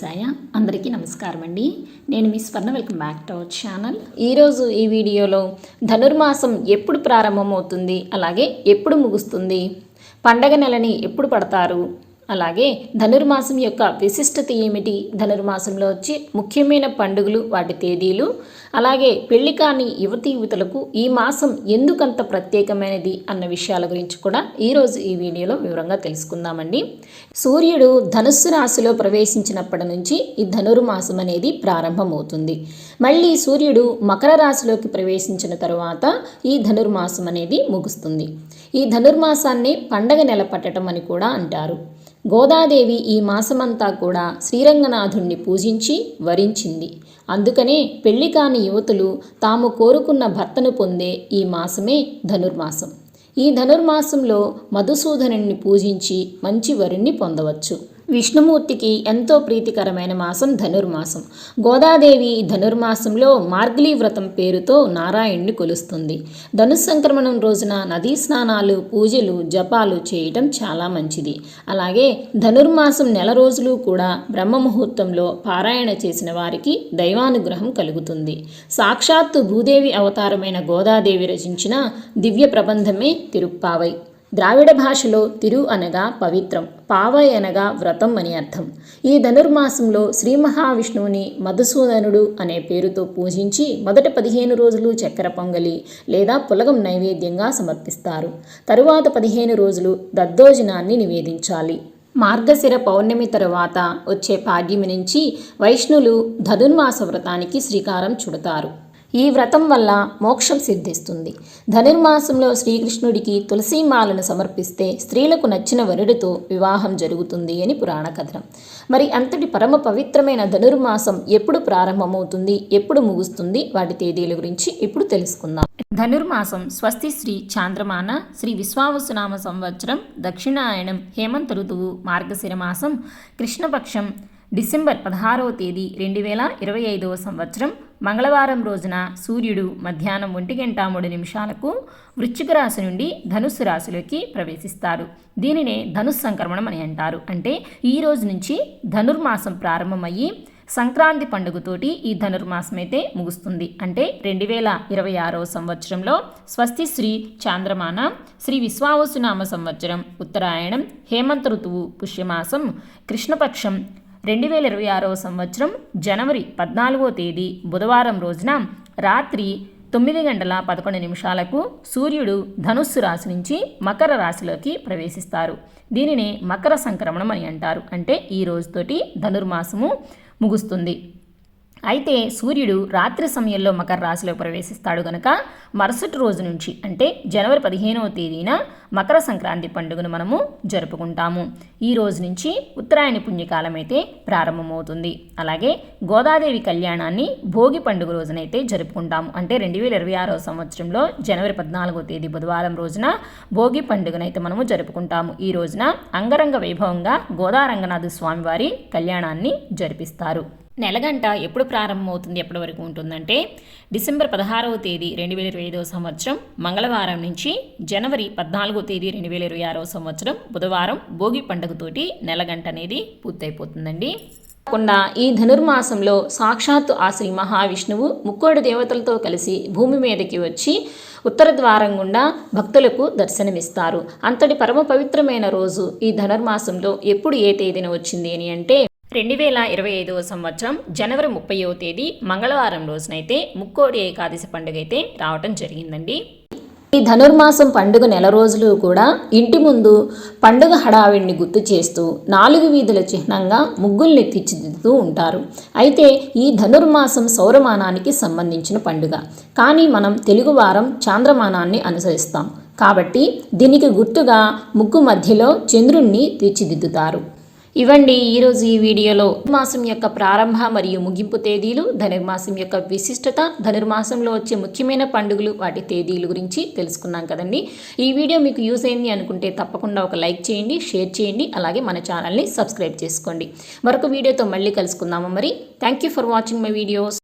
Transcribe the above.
శివాయ. అందరికీ నమస్కారం అండి. నేను మీ స్వర్ణ. Welcome back to our channel. ఈరోజు ఈ వీడియోలో ధనుర్మాసం ఎప్పుడు ప్రారంభమవుతుంది, అలాగే ఎప్పుడు ముగుస్తుంది, పండగ నెలని ఎప్పుడు పడతారు, అలాగే ధనుర్మాసం యొక్క విశిష్టత ఏమిటి, ధనుర్మాసంలో వచ్చి ముఖ్యమైన పండుగలు వాటి తేదీలు, అలాగే పెళ్లి కాని యువతీ యువతులకు ఈ మాసం ఎందుకంత ప్రత్యేకమైనది అన్న విషయాల గురించి కూడా ఈరోజు ఈ వీడియోలో వివరంగా తెలుసుకుందామండి. సూర్యుడు ధనుస్సు రాశిలో ప్రవేశించినప్పటి నుంచి ఈ ధనుర్మాసం అనేది ప్రారంభమవుతుంది. మళ్ళీ సూర్యుడు మకర రాశిలోకి ప్రవేశించిన తరువాత ఈ ధనుర్మాసం అనేది ముగుస్తుంది. ఈ ధనుర్మాసాన్ని పండగ నెల పట్టడం అని కూడా అంటారు. గోదాదేవి ఈ మాసమంతా కూడా శ్రీరంగనాథుణ్ణి పూజించి వరించింది. అందుకనే పెళ్లి కాని యువతులు తాము కోరుకున్న భర్తను పొందే ఈ మాసమే ధనుర్మాసం. ఈ ధనుర్మాసంలో మధుసూదనుణ్ణి పూజించి మంచి వరుణ్ణి పొందవచ్చు. విష్ణుమూర్తికి ఎంతో ప్రీతికరమైన మాసం ధనుర్మాసం. గోదాదేవి ధనుర్మాసంలో మార్గళీ వ్రతం పేరుతో నారాయణ్ణి కొలుస్తుంది. ధనుస్సంక్రమణం రోజున నదీ స్నానాలు, పూజలు, జపాలు చేయటం చాలా మంచిది. అలాగే ధనుర్మాసం నెల రోజులు కూడా బ్రహ్మముహూర్తంలో పారాయణ చేసిన వారికి దైవానుగ్రహం కలుగుతుంది. సాక్షాత్తు భూదేవి అవతారమైన గోదాదేవి రచించిన దివ్య ప్రబంధమే తిరుప్పావై. ద్రావిడ భాషలో తిరు అనగా పవిత్రం, పావై అనగా వ్రతం అని అర్థం. ఈ ధనుర్మాసంలో శ్రీ మహావిష్ణువుని మధుసూదనుడు అనే పేరుతో పూజించి మొదటి 15 రోజులు చక్కెర పొంగలి లేదా పులగం నైవేద్యంగా సమర్పిస్తారు. తరువాత 15 రోజులు దద్దోజనాన్ని నివేదించాలి. మార్గశిర పౌర్ణమి తరువాత వచ్చే పాడ్యమి నుంచి వైష్ణులు ధనుర్మాస వ్రతానికి శ్రీకారం చుడతారు. ఈ వ్రతం వల్ల మోక్షం సిద్ధిస్తుంది. ధనుర్మాసంలో శ్రీకృష్ణుడికి తులసీమాలను సమర్పిస్తే స్త్రీలకు నచ్చిన వరుడితో వివాహం జరుగుతుంది అని పురాణ కథనం. మరి అంతటి పరమ పవిత్రమైన ధనుర్మాసం ఎప్పుడు ప్రారంభమవుతుంది, ఎప్పుడు ముగుస్తుంది, వాటి తేదీల గురించి ఇప్పుడు తెలుసుకుందాం. ధనుర్మాసం స్వస్తి శ్రీ చాంద్రమాన శ్రీ విశ్వావసునామ సంవత్సరం దక్షిణాయనం హేమంత ఋతువు మార్గశిర మాసం కృష్ణపక్షం డిసెంబర్ 16వ తేదీ 2025వ సంవత్సరం మంగళవారం రోజున సూర్యుడు మధ్యాహ్నం 1:03 వృశ్చిక రాశి నుండి ధనుస్సు రాశిలోకి ప్రవేశిస్తారు. దీనినే ధనుస్సంక్రమణం అని అంటారు. అంటే ఈ రోజు నుంచి ధనుర్మాసం ప్రారంభమయ్యి సంక్రాంతి పండుగతోటి ఈ ధనుర్మాసం అయితే ముగుస్తుంది. అంటే 2026వ సంవత్సరంలో స్వస్తి శ్రీ చాంద్రమాన శ్రీ విశ్వావసునామ సంవత్సరం ఉత్తరాయణం హేమంత ఋతువు పుష్యమాసం కృష్ణపక్షం 2026వ సంవత్సరం జనవరి 14వ తేదీ బుధవారం రోజున రాత్రి 9:11 సూర్యుడు ధనుస్సు రాశి నుంచి మకర రాశిలోకి ప్రవేశిస్తారు. దీనిని మకర సంక్రమణం అని అంటారు. అంటే ఈ రోజుతోటి ధనుర్మాసము ముగుస్తుంది. అయితే సూర్యుడు రాత్రి సమయంలో మకర రాశిలో ప్రవేశిస్తాడు కనుక మరుసటి రోజు నుంచి అంటే జనవరి 15వ తేదీన మకర సంక్రాంతి పండుగను మనము జరుపుకుంటాము. ఈ రోజు నుంచి ఉత్తరాయణ పుణ్యకాలం అయితే ప్రారంభమవుతుంది. అలాగే గోదాదేవి కళ్యాణాన్ని భోగి పండుగ రోజునైతే జరుపుకుంటాము. అంటే 2026వ సంవత్సరంలో జనవరి 14వ తేదీ బుధవారం రోజున భోగి పండుగనైతే మనము జరుపుకుంటాము. ఈ రోజున అంగరంగ వైభవంగా గోదారంగనాథ స్వామివారి కళ్యాణాన్ని జరిపిస్తారు. నెలగంట ఎప్పుడు ప్రారంభమవుతుంది, ఎప్పటి వరకు ఉంటుందంటే డిసెంబర్ 16వ తేదీ 2025వ సంవత్సరం మంగళవారం నుంచి జనవరి 14వ తేదీ 2026వ సంవత్సరం బుధవారం భోగి పండుగతోటి నెలగంట అనేది పూర్తయిపోతుందండి. కాకుండా ఈ ధనుర్మాసంలో సాక్షాత్తు ఆ శ్రీ మహావిష్ణువు ముక్కోడి దేవతలతో కలిసి భూమి మీదకి వచ్చి ఉత్తర ద్వారం గుండా భక్తులకు దర్శనమిస్తారు. అంతటి పరమ పవిత్రమైన రోజు ఈ ధనుర్మాసంలో ఎప్పుడు ఏ తేదీన వచ్చింది అని అంటే 2025వ సంవత్సరం జనవరి 30వ తేదీ మంగళవారం రోజునైతే ముక్కోడి ఏకాదశి పండుగ అయితే రావటం జరిగిందండి. ఈ ధనుర్మాసం పండుగ నెల రోజులు కూడా ఇంటి ముందు పండుగ హడావిడిని గుర్తు చేస్తూ 4 వీధుల చిహ్నంగా ముగ్గుల్ని తీర్చిదిద్దుతూ ఉంటారు. అయితే ఈ ధనుర్మాసం సౌరమానానికి సంబంధించిన పండుగ, కానీ మనం తెలుగువారం చాంద్రమానాన్ని అనుసరిస్తాం కాబట్టి దీనికి గుర్తుగా ముగ్గు మధ్యలో చంద్రుణ్ణి తీర్చిదిద్దుతారు. ఇవండి ఈరోజు ఈ వీడియోలో మాసం యొక్క ప్రారంభ మరియు ముగింపు తేదీలు, ధనుర్మాసం యొక్క విశిష్టత, ధనుర్మాసంలో వచ్చే ముఖ్యమైన పండుగలు వాటి తేదీల గురించి తెలుసుకున్నాం కదండి. ఈ వీడియో మీకు యూజ్ అయింది అనుకుంటే తప్పకుండా ఒక లైక్ చేయండి, షేర్ చేయండి, అలాగే మన ఛానల్ని సబ్స్క్రైబ్ చేసుకోండి. మరొక వీడియోతో మళ్ళీ కలుసుకుందాము. మరి thank you for watching my videos.